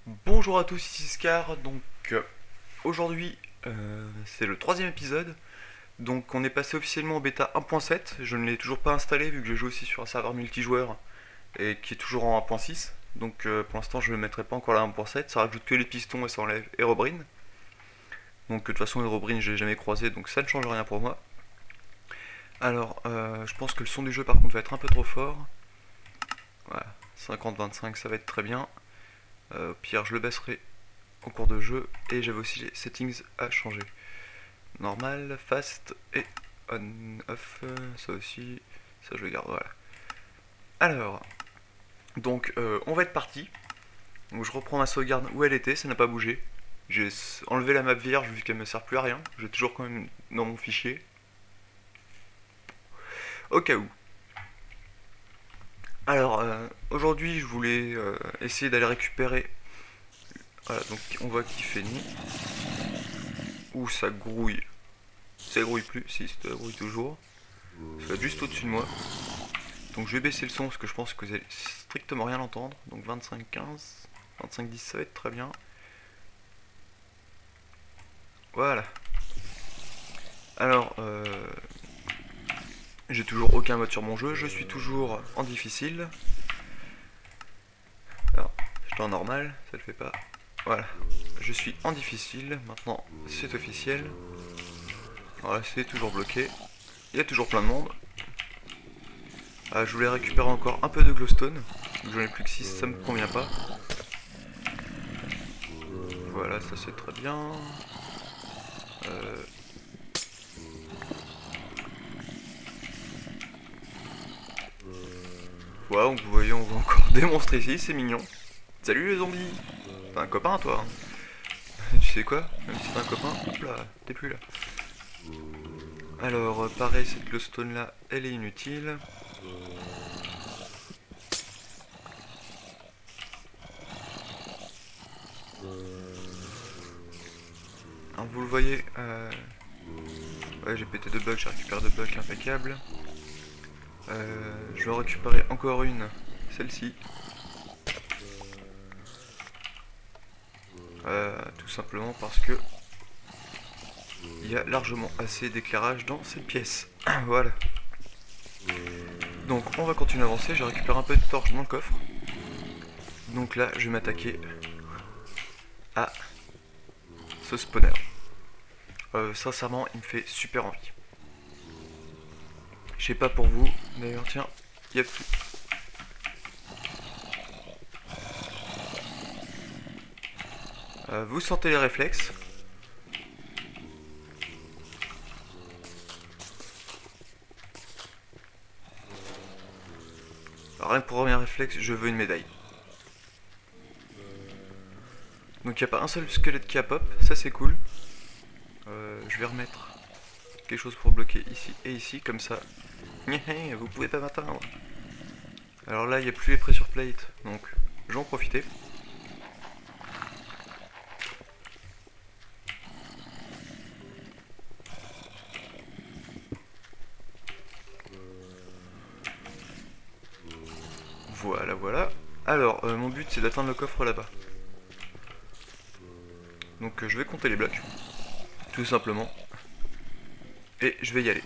Bonjour à tous, ici Scar. Aujourd'hui c'est le troisième épisode. Donc on est passé officiellement en bêta 1.7. Je ne l'ai toujours pas installé vu que je joue aussi sur un serveur multijoueur et qui est toujours en 1.6. Pour l'instant je ne le mettrai pas encore là 1.7. Ça rajoute que les pistons et ça enlève Herobrine. Donc de toute façon Herobrine je l'ai jamais croisé donc ça ne change rien pour moi. Je pense que le son du jeu par contre va être un peu trop fort. Voilà, 50-25 ça va être très bien. Au pire je le baisserai en cours de jeu et j'avais aussi les settings à changer. Normal, fast et on off, ça aussi, ça je le garde, voilà. Alors, on va être parti. Donc je reprends ma sauvegarde où elle était, ça n'a pas bougé. J'ai enlevé la map vierge vu qu'elle me sert plus à rien. J'ai toujours quand même dans mon fichier. Au cas où. Aujourd'hui je voulais essayer d'aller récupérer. Voilà, donc on voit qu'il fait nuit. Ouh, ça grouille. Ça grouille plus, si, ça grouille toujours. Ça va être juste au-dessus de moi. Donc je vais baisser le son parce que je pense que vous allez strictement rien entendre. Donc 25-15, 25-10 ça va être très bien. Voilà. Alors, j'ai toujours aucun mode sur mon jeu, je suis toujours en difficile. Alors, j'étais en normal, ça le fait pas. Voilà, je suis en difficile, maintenant c'est officiel. Voilà, c'est toujours bloqué. Il y a toujours plein de monde. Je voulais récupérer encore un peu de glowstone. J'en ai plus que 6, ça me convient pas. Voilà, ça c'est très bien. Voilà, donc vous voyez, on voit encore des monstres ici, c'est mignon. Salut les zombies. T'as un copain toi hein. Tu sais quoi? Même si t'as un copain, hop là, t'es plus là. Alors, pareil, cette glowstone là, elle est inutile. Alors, vous le voyez, ouais, j'ai pété 2 blocs, j'ai récupéré 2 blocs, impeccable. Je vais en récupérer encore une, celle-ci. Tout simplement parce que il y a largement assez d'éclairage dans cette pièce. Voilà. Donc on va continuer à avancer, j'ai récupéré un peu de torche dans le coffre. Donc là je vais m'attaquer à ce spawner. Sincèrement il me fait super envie. Je sais pas pour vous, d'ailleurs tiens, il y a tout. Vous sentez les réflexes. Alors, rien que pour premier réflexe, je veux une médaille. Donc il n'y a pas un seul squelette qui a pop, ça c'est cool. Je vais remettre quelque chose pour bloquer ici et ici, comme ça. Vous pouvez pas m'atteindre. Alors là, il n'y a plus les pressure plates, donc je vais en profiter. Voilà, voilà. Alors, mon but c'est d'atteindre le coffre là-bas. Donc je vais compter les blocs, tout simplement. Et je vais y aller.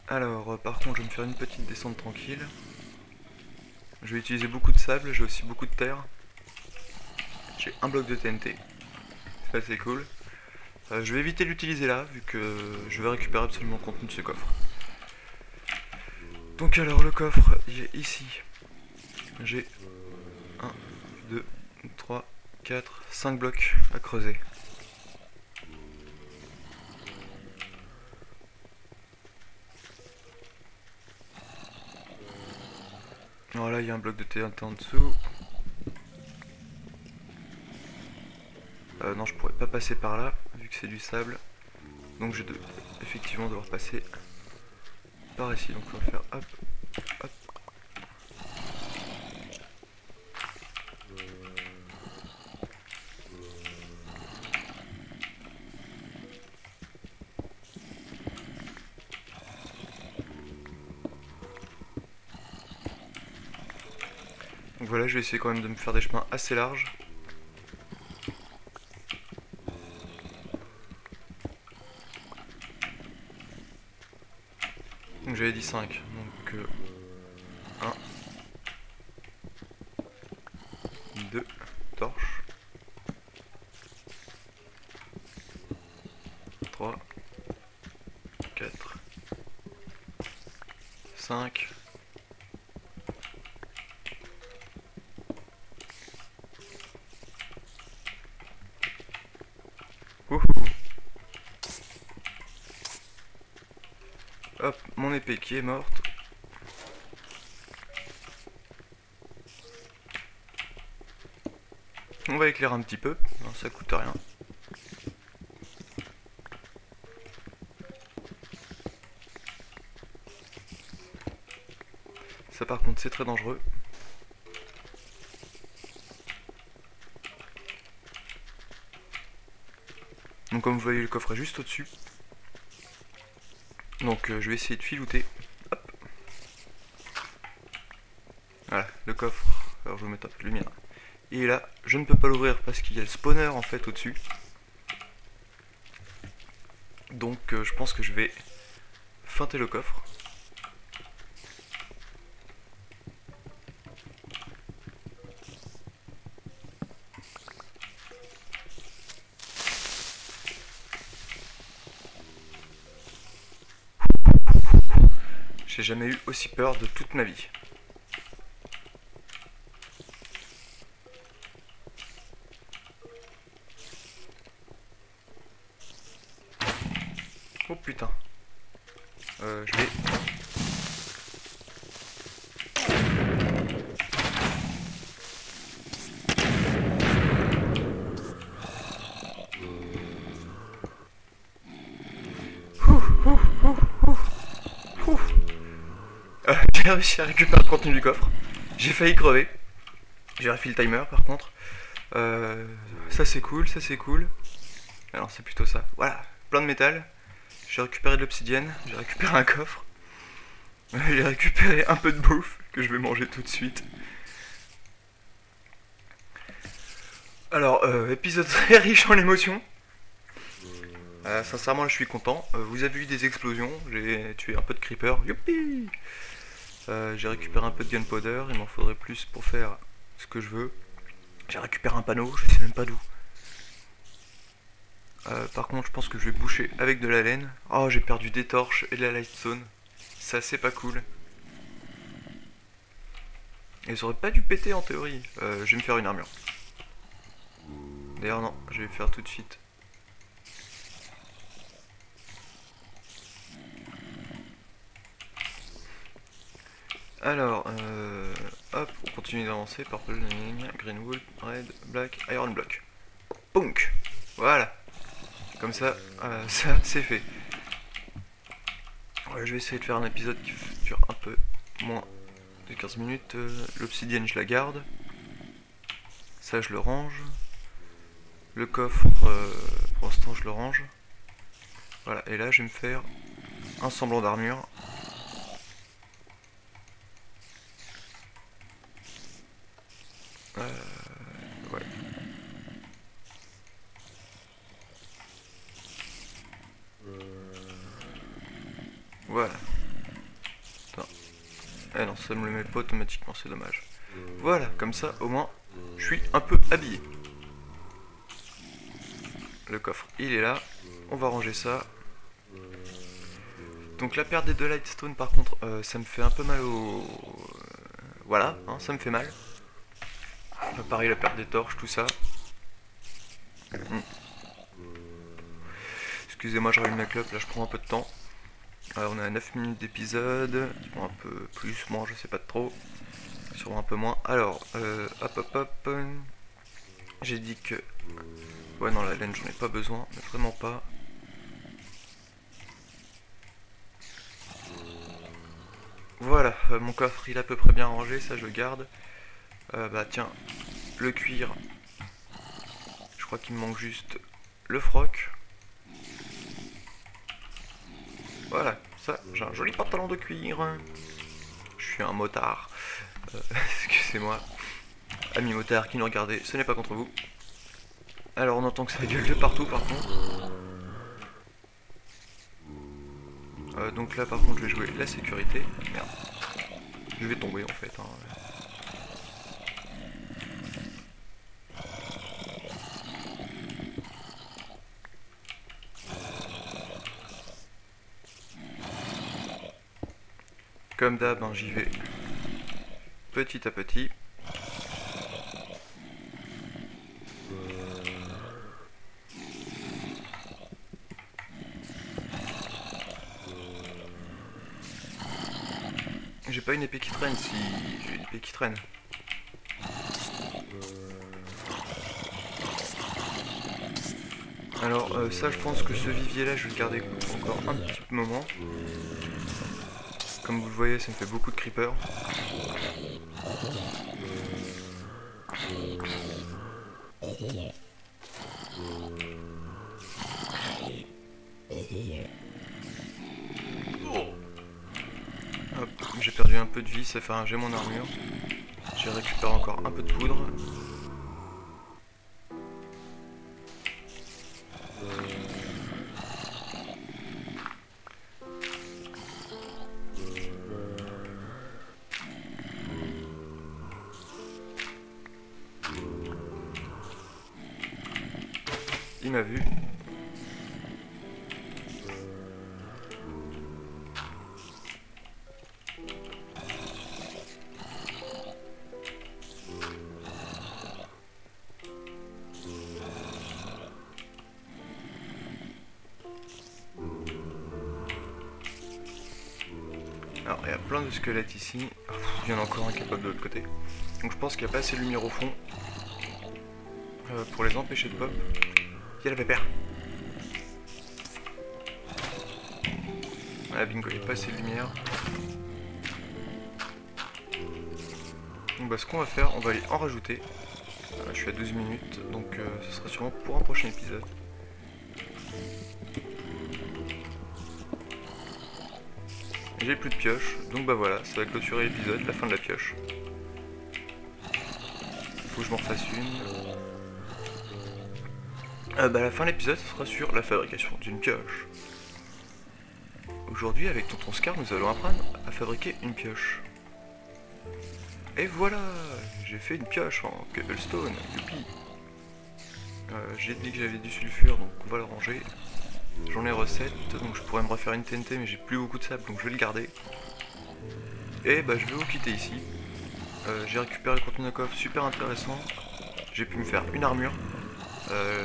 Alors, par contre, je vais me faire une petite descente tranquille. Je vais utiliser beaucoup de sable, j'ai aussi beaucoup de terre. J'ai un bloc de TNT. Ça c'est cool. Je vais éviter d'utiliser là, vu que je vais récupérer absolument le contenu de ce coffre. Donc alors, le coffre, il est ici. J'ai 1, 2, 3, 4, 5 blocs à creuser. Voilà, il y a un bloc de TNT en dessous. Non, je pourrais pas passer par là, vu que c'est du sable. Donc je vais effectivement devoir passer par ici. Donc on va faire hop, hop. Donc voilà, je vais essayer quand même de me faire des chemins assez larges. j'avais dit 5. Donc 1, 2 torches. 3, 4, 5. Ouhou. Hop, mon épée qui est morte. On va éclairer un petit peu, non, ça coûte rien. Ça par contre c'est très dangereux. Donc comme vous voyez le coffre est juste au-dessus. Donc je vais essayer de filouter. Hop. Voilà, le coffre. Alors je vais mettre un peu de lumière. Et là, je ne peux pas l'ouvrir parce qu'il y a le spawner en fait au-dessus. Donc je pense que je vais feinter le coffre. J'ai jamais eu aussi peur de toute ma vie. Oh putain. Je vais... J'ai réussi à récupérer le contenu du coffre. J'ai failli crever. J'ai refait le timer par contre. Ça c'est cool, ça c'est cool. Alors c'est plutôt ça. Voilà, plein de métal. J'ai récupéré de l'obsidienne, j'ai récupéré un coffre. J'ai récupéré un peu de bouffe que je vais manger tout de suite. Alors, épisode très riche en émotions. Sincèrement, je suis content. Vous avez eu des explosions, j'ai tué un peu de creeper. Youpi! J'ai récupéré un peu de gunpowder, il m'en faudrait plus pour faire ce que je veux. J'ai récupéré un panneau, je sais même pas d'où. Par contre, je pense que je vais boucher avec de la laine. Oh, j'ai perdu des torches et de la lightstone. Ça, c'est pas cool. Et ça aurait pas dû péter en théorie. Je vais me faire une armure. D'ailleurs, non, je vais faire tout de suite. Alors, hop, on continue d'avancer. Purple, green wool, red, black, iron block. Punk. Voilà. Comme ça, ça c'est fait. Ouais, je vais essayer de faire un épisode qui dure un peu moins de 15 minutes. L'obsidienne, je la garde. Ça, je le range. Le coffre, pour l'instant, je le range. Voilà, et là, je vais me faire un semblant d'armure. Ouais. Voilà. Attends. Eh non, ça me le met pas automatiquement, c'est dommage. Voilà, comme ça, au moins, je suis un peu habillé. Le coffre, il est là. On va ranger ça. Donc la perte des 2 lightstone, par contre, ça me fait un peu mal au... voilà, hein, ça me fait mal. Pareil, la perte des torches, tout ça. Excusez-moi, je rallume ma clope, là je prends un peu de temps. On est à 9 minutes d'épisode, un peu plus, moins, je sais pas trop. Sûrement un peu moins. Alors, hop. J'ai dit que... ouais, non, la laine, j'en ai pas besoin, mais vraiment pas. Voilà, mon coffre, il est à peu près bien rangé, ça je le garde. Bah tiens, le cuir. Je crois qu'il me manque juste le froc. Voilà, ça, j'ai un joli pantalon de cuir. Je suis un motard. Excusez-moi. Amis motards qui nous regardez, ce n'est pas contre vous. Alors on entend que ça gueule de partout par contre. Donc là par contre je vais jouer la sécurité. Merde. Je vais tomber en fait. Hein. Comme d'hab, hein, j'y vais petit à petit. J'ai pas une épée qui traîne, si j'ai une épée qui traîne. Alors ça je pense que ce vivier là je vais le garder encore un petit moment. Comme vous le voyez ça me fait beaucoup de creepers. Hop, j'ai perdu un peu de vie, ça fait un j'ai mon armure. J'ai récupéré encore un peu de poudre. Il m'a vu. Alors il y a plein de squelettes ici. Il y en a encore un qui est pas de l'autre côté. Donc je pense qu'il n'y a pas assez de lumière au fond pour les empêcher de pop. Il y a la pépère. Voilà, bingo, il n'y a pas assez de lumière. Donc bah, ce qu'on va faire, on va aller en rajouter. Je suis à 12 minutes, donc ce sera sûrement pour un prochain épisode. J'ai plus de pioche, donc bah voilà, ça va clôturer l'épisode, la fin de la pioche. Faut que je m'en refasse une. Bah la fin de l'épisode, ce sera sur la fabrication d'une pioche. Aujourd'hui, avec Tonton Scar, nous allons apprendre à fabriquer une pioche. Et voilà, j'ai fait une pioche en cobblestone, youpi. J'ai dit que j'avais du sulfure, donc on va le ranger. J'en ai recette, donc je pourrais me refaire une TNT, mais j'ai plus beaucoup de sable, donc je vais le garder. Et bah je vais vous quitter ici. J'ai récupéré le contenu d'un coffre super intéressant. J'ai pu me faire une armure.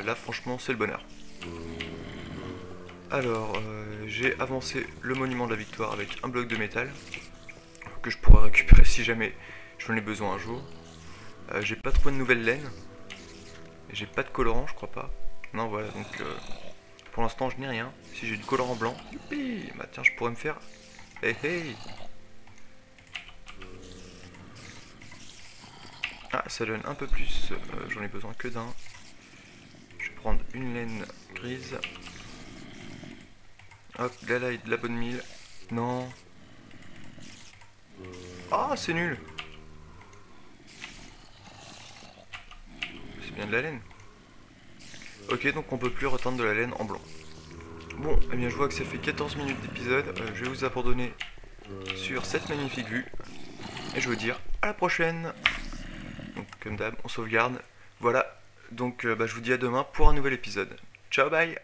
Là franchement c'est le bonheur. Alors j'ai avancé le monument de la victoire avec un bloc de métal que je pourrais récupérer si jamais j'en ai besoin un jour. J'ai pas trouvé de nouvelle laine. J'ai pas de colorant, je crois pas. Non voilà, donc pour l'instant je n'ai rien. Si j'ai du colorant blanc, youpi, bah tiens je pourrais me faire. Hey hey. Ah ça donne un peu plus, j'en ai besoin que d'un. Je vais prendre une laine grise. Hop, là là, de la bonne mille. Non. Ah, c'est nul. C'est bien de la laine. Ok, donc on peut plus reteindre de la laine en blanc. Bon, eh bien je vois que ça fait 14 minutes d'épisode. Je vais vous abandonner sur cette magnifique vue. Et je vais vous dire à la prochaine. Donc comme d'hab, on sauvegarde. Voilà, donc bah, je vous dis à demain pour un nouvel épisode. Ciao, bye.